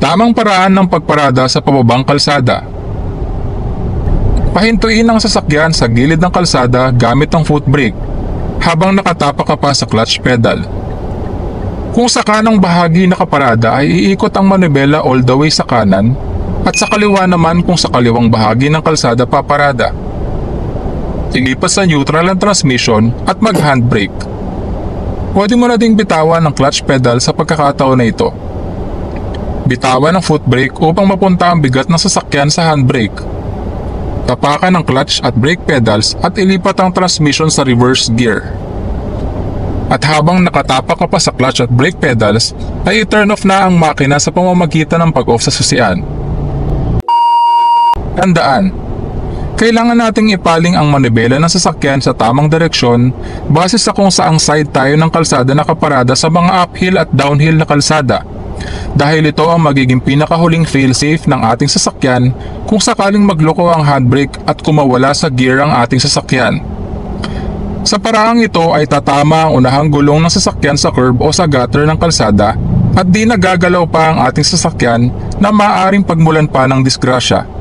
Tamang paraan ng pagparada sa pababang kalsada. Pahintuin ang sasakyan sa gilid ng kalsada gamit ang foot brake habang nakatapak ka pa sa clutch pedal. Kung sa kanang bahagi nakaparada ay iikot ang manibela all the way sa kanan at sa kaliwa naman kung sa kaliwang bahagi ng kalsada paparada. Ilipat sa neutral ang transmission at mag-handbrake. Pwede mo na ding bitawan ng clutch pedal sa pagkakataon na ito. Bitawan ang foot brake upang mapunta ang bigat ng sasakyan sa handbrake. Tapakan ang clutch at brake pedals at ilipat ang transmission sa reverse gear. At habang nakatapak ka pa sa clutch at brake pedals, ay i-turn off na ang makina sa pamamagitan ng pag-off sa susian. Tandaan, kailangan nating ipaling ang manibela ng sasakyan sa tamang direksyon base sa kung saang side tayo ng kalsada nakaparada sa mga uphill at downhill na kalsada. Dahil ito ang magiging pinakahuling failsafe ng ating sasakyan kung sakaling magloko ang handbrake at kumawala sa gear ang ating sasakyan. Sa paraang ito ay tatama ang unahang gulong ng sasakyan sa curb o sa gutter ng kalsada at di nagagalaw pa ang ating sasakyan na maaaring pagmulan pa ng disgrasya.